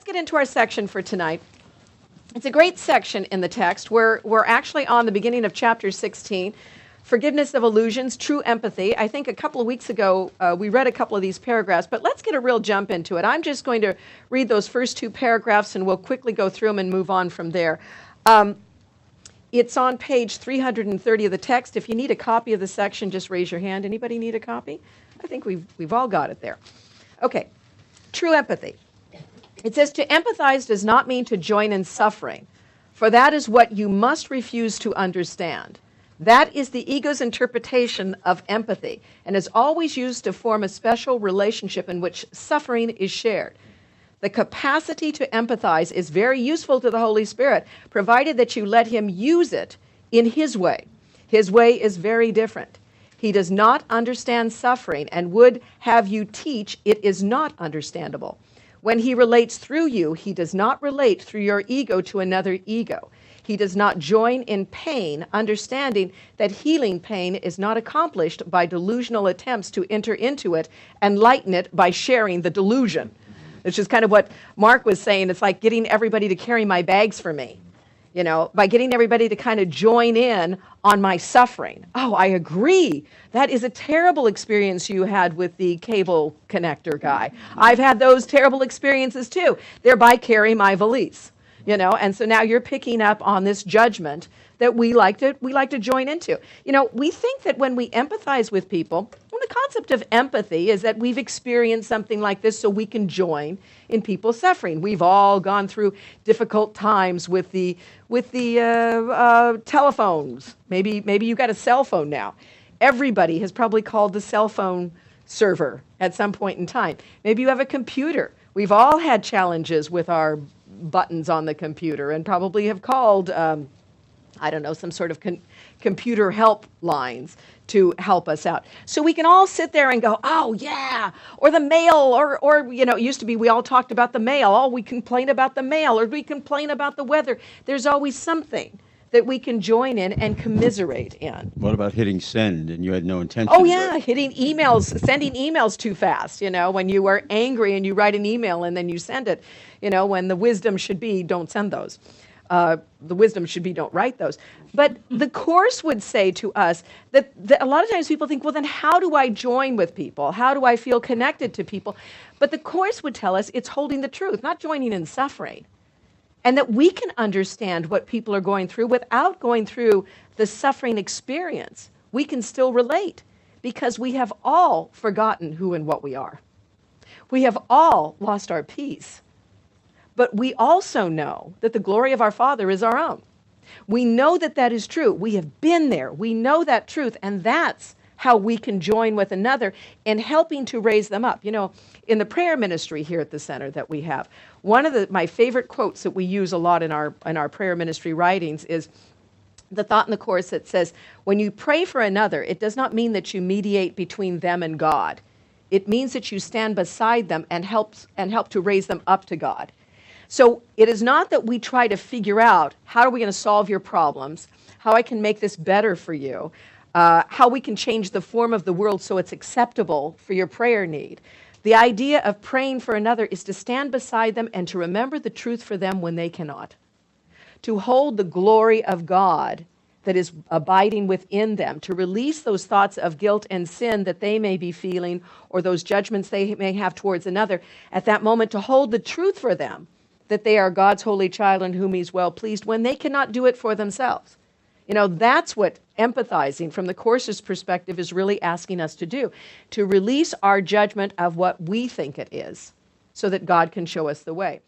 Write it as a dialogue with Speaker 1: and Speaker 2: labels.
Speaker 1: let's get into our section for tonight. It's a great section in the text. We're actually on the beginning of chapter 16, Forgiveness of Illusions, True Empathy. I think a couple of weeks ago we read a couple of these paragraphs, but let's get a real jump into it. I'm just going to read those first two paragraphs and we'll quickly go through them and move on from there. It's on page 330 of the text. If you need a copy of the section, just raise your hand. Anybody need a copy? I think we've all got it there. Okay, true empathy. It says, to empathize does not mean to join in suffering, for that is what you must refuse to understand. That is the ego's interpretation of empathy, and is always used to form a special relationship in which suffering is shared. The capacity to empathize is very useful to the Holy Spirit, provided that you let him use it in his way. His way is very different. He does not understand suffering and would have you teach it is not understandable. When he relates through you, he does not relate through your ego to another ego. He does not join in pain, understanding that healing pain is not accomplished by delusional attempts to enter into it and lighten it by sharing the delusion. Which is kind of what Mark was saying. It's like getting everybody to carry my bags for me, you know, by getting everybody to kind of join in on my suffering. Oh, I agree. That is a terrible experience you had with the cable connector guy. I've had those terrible experiences too. Thereby carry my valise, you know, and so now you're picking up on this judgment that we like to join into. You know, we think that when we empathize with people, well, the concept of empathy is that we've experienced something like this so we can join in people's suffering. We've all gone through difficult times with the telephones. Maybe you got a cell phone now. Everybody has probably called the cell phone server at some point in time. Maybe you have a computer. We've all had challenges with our buttons on the computer and probably have called I don't know, some sort of computer help lines to help us out. So we can all sit there and go, oh yeah, or the mail, or you know, it used to be we all talked about the mail. Oh, we complain about the mail, or we complain about the weather. There's always something that we can join in and commiserate in.
Speaker 2: What about hitting send and you had no intention?
Speaker 1: Oh yeah, hitting emails, sending emails too fast, you know, when you are angry and you write an email and then you send it, you know, when the wisdom should be don't send those. The wisdom should be don't write those. But the Course would say to us that a lot of times people think, well, then how do I join with people? How do I feel connected to people? But the Course would tell us it's holding the truth, not joining in suffering. And that we can understand what people are going through without going through the suffering experience. We can still relate because we have all forgotten who and what we are. We have all lost our peace. But we also know that the glory of our Father is our own. We know that that is true. We have been there. We know that truth, and that's how we can join with another in helping to raise them up. You know, in the prayer ministry here at the center that we have, one of my favorite quotes that we use a lot in our prayer ministry writings is the thought in the Course that says, when you pray for another, it does not mean that you mediate between them and God. It means that you stand beside them and help to raise them up to God. So it is not that we try to figure out how are we going to solve your problems, how I can make this better for you, how we can change the form of the world so it's acceptable for your prayer need. The idea of praying for another is to stand beside them and to remember the truth for them when they cannot. To hold the glory of God that is abiding within them, to release those thoughts of guilt and sin that they may be feeling or those judgments they may have towards another. At that moment, to hold the truth for them, that they are God's holy child in whom he's well pleased when they cannot do it for themselves. You know, that's what empathizing from the Course's perspective is really asking us to do, to release our judgment of what we think it is so that God can show us the way.